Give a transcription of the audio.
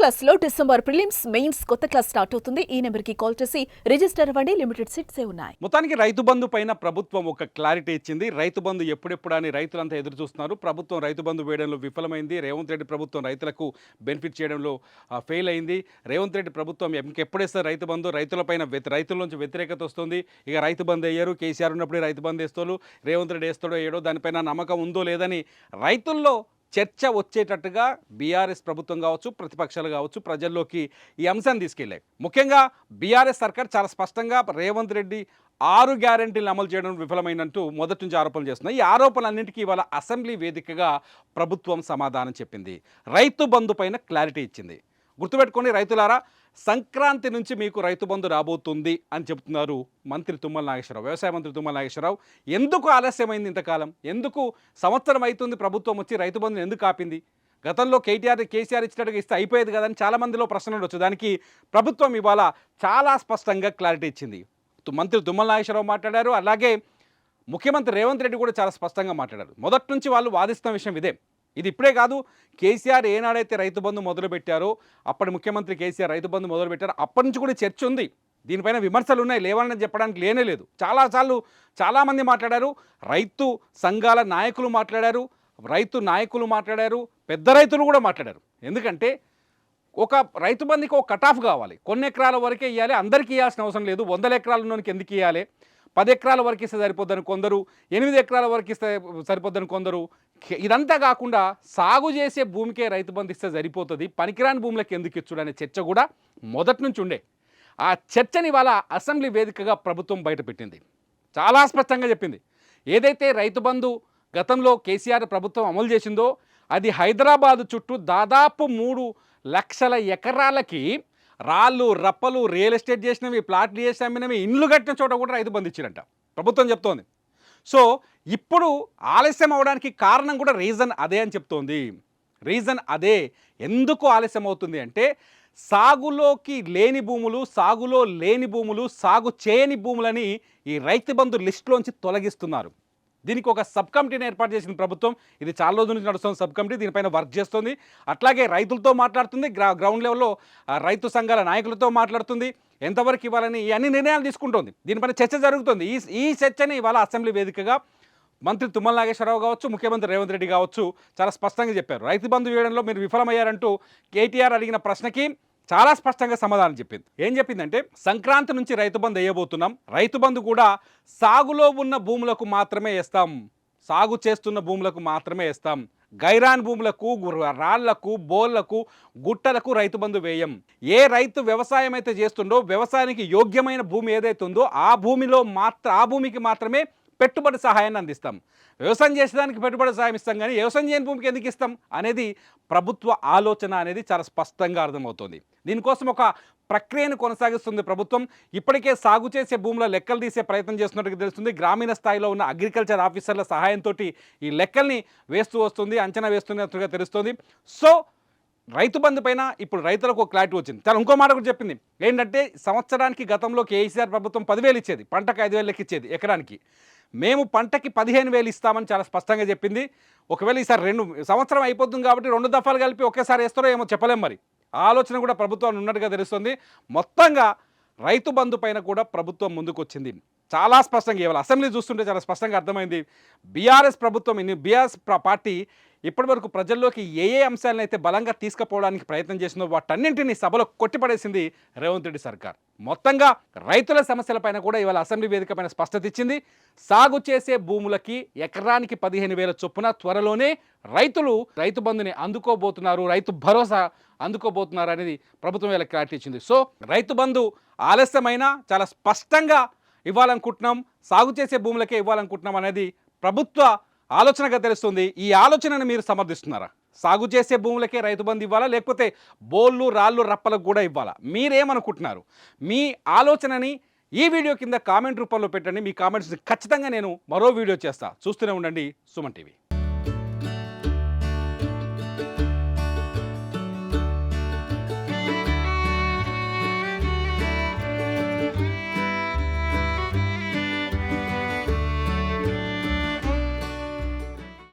క్లాస్లో December prelims mains కొత్త class start అవుతుంది. ఈ నెంబర్కి కాల్ చేసి రిజిస్టర్ అవ్వండి. లిమిటెడ్ సీట్సే ఉన్నాయి. మొత్తానికి రైతు బంధు పైన ప్రభుత్వం ఒక క్లారిటీ ఇచ్చింది. రైతు బంధు ఎప్పుడెప్పుడు అని రైతులంతా ఎదురు చూస్తున్నారు. ప్రభుత్వం రైతు బంధు వేయడంలో విఫలమైంది. రేవంత్ రెడ్డి ప్రభుత్వం రైతులకు బెనిఫిట్ చేయడంలో ఫెయిల్ అయింది. రేవంత్ రెడ్డి ప్రభుత్వం ఇంకెప్పుడేస్తారు రైతు బంధు? రైతులపైన రైతుల నుంచి వ్యతిరేకత వస్తుంది. ఇక రైతు బంధు వేయరు, కేసీఆర్ ఉన్నప్పుడే రైతు బంధు వేస్తారు, రేవంత్ రెడ్డి వేస్తాడో ఏడో దానిపైన నమ్మకం ఉందో లేదని రైతుల్లో చర్చ వచ్చేటట్టుగా బీఆర్ఎస్ ప్రభుత్వం కావచ్చు, ప్రతిపక్షాలు కావచ్చు, ప్రజల్లోకి ఈ అంశాన్ని తీసుకెళ్ళాయి. ముఖ్యంగా బీఆర్ఎస్ సర్కార్ చాలా స్పష్టంగా రేవంత్ రెడ్డి 6 గ్యారెంటీలు అమలు చేయడం విఫలమైనట్టు మొదటి నుంచి ఆరోపణలు చేస్తున్నాయి. ఈ ఆరోపణలన్నింటికీ ఇవాళ అసెంబ్లీ వేదికగా ప్రభుత్వం సమాధానం చెప్పింది. రైతు బంధు పైన క్లారిటీ ఇచ్చింది. గుర్తుపెట్టుకొని రైతులారా, సంక్రాంతి నుంచి మీకు రైతు బంధు రాబోతుంది అని చెబుతున్నారు మంత్రి తుమ్మల నాగేశ్వరరావు, వ్యవసాయ మంత్రి తుమ్మల నాగేశ్వరరావు. ఎందుకు ఆలస్యమైంది ఇంతకాలం? ఎందుకు సంవత్సరం అవుతుంది ప్రభుత్వం వచ్చి రైతు బంధుని ఎందుకు ఆపింది? గతంలో కేసీఆర్ ఇచ్చినట్టుగా ఇస్తే అయిపోయేది కదని చాలామందిలో ప్రశ్నలు ఉండొచ్చు. దానికి ప్రభుత్వం ఇవాళ చాలా స్పష్టంగా క్లారిటీ ఇచ్చింది. మంత్రి తుమ్మల నాగేశ్వరరావు మాట్లాడారు, అలాగే ముఖ్యమంత్రి రేవంత్ రెడ్డి కూడా చాలా స్పష్టంగా మాట్లాడారు. మొదటి నుంచి వాళ్ళు వాదిస్తున్న విషయం ఇదే. ఇది ఇప్పుడే కాదు, కేసీఆర్ ఏనాడైతే రైతు బంధు మొదలుపెట్టారో, అప్పటి ముఖ్యమంత్రి కేసీఆర్ రైతు బంధు మొదలుపెట్టారో అప్పటి నుంచి కూడా చర్చ ఉంది. దీనిపైన విమర్శలు ఉన్నాయి, లేవని చెప్పడానికి లేనే లేదు. చాలాసార్లు చాలామంది మాట్లాడారు, రైతు సంఘాల నాయకులు మాట్లాడారు, పెద్ద రైతులు కూడా మాట్లాడారు. ఎందుకంటే ఒక రైతు బంధుకి ఒక కట్ ఆఫ్ కావాలి. కొన్ని ఎకరాల వరకే ఇవ్వాలి, అందరికీ ఇవ్వాల్సిన అవసరం లేదు. 100 ఎకరాల ఉన్నోనికి ఎందుకు ఇవ్వాలి? 10 ఎకరాల వరకు ఇస్తే సరిపోద్దని కొందరు, 8 ఎకరాల వరకు ఇస్తే సరిపోద్దని కొందరు. ఇదంతా కాకుండా సాగు చేసే భూమికే రైతు బంధు ఇస్తే సరిపోతుంది, పనికిరాని భూములకు ఎందుకు ఇచ్చుడు అనే చర్చ కూడా మొదటి నుంచి ఉండే. ఆ చర్చని ఇవాళ అసెంబ్లీ వేదికగా ప్రభుత్వం బయటపెట్టింది. చాలా స్పష్టంగా చెప్పింది, ఏదైతే రైతు బంధు గతంలో కేసీఆర్ ప్రభుత్వం అమలు చేసిందో అది హైదరాబాదు చుట్టూ దాదాపు 3 లక్షల ఎకరాలకి రాళ్ళు రప్పలు, రియల్ ఎస్టేట్ చేసినవి, ప్లాట్లు చేసి అమ్మినవి, ఇండ్లు కట్టిన చోట కూడా రైతు బంధు ఇచ్చిరంట ప్రభుత్వం చెప్తోంది. సో ఇప్పుడు ఆలస్యం అవడానికి కారణం కూడా రీజన్ అదే అని చెప్తోంది. రీజన్ అదే. ఎందుకు ఆలస్యం అవుతుంది అంటే, సాగులోకి లేని భూములు, సాగులో లేని భూములు, సాగు చేయని భూములని ఈ రైతు బంధు లిస్టులోంచి తొలగిస్తున్నారు. దీనికి ఒక సబ్ కమిటీని ఏర్పాటు చేసింది ప్రభుత్వం. ఇది చాలా రోజుల నుంచి నడుస్తున్న సబ్ కమిటీ, దీనిపైన వర్క్ చేస్తుంది. అట్లాగే రైతులతో మాట్లాడుతుంది, గ్రౌండ్ లెవెల్లో రైతు సంఘాల నాయకులతో మాట్లాడుతుంది, ఎంతవరకు ఇవ్వాలని అన్ని నిర్ణయాలు తీసుకుంటుంది. దీనిపైన చర్చ జరుగుతుంది. ఈ చర్చని ఇవాళ అసెంబ్లీ వేదికగా మంత్రి తుమ్మల నాగేశ్వరరావు కావచ్చు, ముఖ్యమంత్రి రేవంత్ రెడ్డి కావచ్చు చాలా స్పష్టంగా చెప్పారు. రైతు బంధు వేయడంలో మీరు విఫలమయ్యారంటూ కేటీఆర్ అడిగిన ప్రశ్నకి చాలా స్పష్టంగా సమాధానం చెప్పింది. ఏం చెప్పిందంటే, సంక్రాంతి నుంచి రైతు బంధు వేయబోతున్నాం, రైతు బంధు కూడా సాగులో ఉన్న భూములకు మాత్రమే వేస్తాం, సాగు చేస్తున్న భూములకు మాత్రమే వేస్తాం, గైరాన్ భూములకు, రాళ్లకు, బోళ్లకు, గుట్టలకు రైతు బంధు వేయం. ఏ రైతు వ్యవసాయం అయితే చేస్తుండో, వ్యవసాయానికి యోగ్యమైన భూమి ఏదైతే ఉందో ఆ భూమికి మాత్రమే పెట్టుబడి సహాయాన్ని అందిస్తాం. వ్యవసాయం చేసేదానికి పెట్టుబడి సహాయం ఇస్తాం, కానీ వ్యవసాయం చేయని భూమికి ఎందుకు ఇస్తాం అనేది ప్రభుత్వ ఆలోచన అనేది చాలా స్పష్టంగా అర్థమవుతుంది. దీనికోసం ఒక ప్రక్రియను కొనసాగిస్తుంది ప్రభుత్వం. ఇప్పటికే సాగు చేసే భూముల లెక్కలు తీసే ప్రయత్నం చేస్తున్నట్టుగా తెలుస్తుంది. గ్రామీణ స్థాయిలో ఉన్న అగ్రికల్చర్ ఆఫీసర్ల సహాయంతో ఈ లెక్కల్ని వేస్తూ వస్తుంది, అంచనా వేస్తున్నట్టుగా తెలుస్తుంది. సో రైతు బంధు పైన ఇప్పుడు రైతులకు ఒక క్లారిటీ వచ్చింది. చాలా ఇంకో మాట కూడా చెప్పింది, ఏంటంటే సంవత్సరానికి గతంలో కేసీఆర్ ప్రభుత్వం 10,000 ఇచ్చేది, పంటకు 5,000 లెక్క ఇచ్చేది ఎకరానికి. మేము పంటకి 15,000 ఇస్తామని చాలా స్పష్టంగా చెప్పింది. ఒకవేళ ఈసారి 2 సంవత్సరం అయిపోతుంది కాబట్టి 2 దఫాలు కలిపి ఒకేసారి వేస్తారో ఏమో చెప్పలేం. మరి ఆలోచన కూడా ప్రభుత్వం ఉన్నట్టుగా తెలుస్తుంది. మొత్తంగా రైతు బంధు పైన కూడా ప్రభుత్వం ముందుకు వచ్చింది. చాలా స్పష్టంగా ఇవాళ అసెంబ్లీ చూస్తుంటే చాలా స్పష్టంగా అర్థమైంది. బీఆర్ఎస్ పార్టీ ఇప్పటివరకు ప్రజల్లోకి ఏ అంశాలను అయితే బలంగా తీసుకుపోవడానికి ప్రయత్నం చేసిందో వాటన్నింటినీ సభలో కొట్టిపడేసింది రేవంత్ రెడ్డి సర్కార్. మొత్తంగా రైతుల సమస్యలపైన కూడా ఇవాళ అసెంబ్లీ వేదిక పైన స్పష్టత ఇచ్చింది. సాగు చేసే భూములకి ఎకరానికి 15,000 చొప్పున త్వరలోనే రైతులు రైతు బంధుని అందుకోబోతున్నారు, రైతు భరోసా అందుకోబోతున్నారు అనేది ప్రభుత్వం ఇలా క్లారిటీ ఇచ్చింది. సో రైతు బంధు ఆలస్యమైనా చాలా స్పష్టంగా ఇవ్వాలనుకుంటున్నాం, సాగు చేసే భూములకే ఇవ్వాలనుకుంటున్నాం అనేది ప్రభుత్వ ఆలోచనగా తెలుస్తుంది. ఈ ఆలోచనను మీరు సమర్థిస్తున్నారా? సాగు చేసే భూములకే రైతు బంధు ఇవ్వాలా, లేకపోతే బోళ్ళు రాళ్ళు రప్పలకు కూడా ఇవ్వాలా? మీరేమనుకుంటున్నారు? మీ ఆలోచనని ఈ వీడియో కింద కామెంట్ రూపంలో పెట్టండి. మీ కామెంట్స్ని ఖచ్చితంగా నేను మరో వీడియో చేస్తా. చూస్తూనే ఉండండి సుమన్ టీవీ.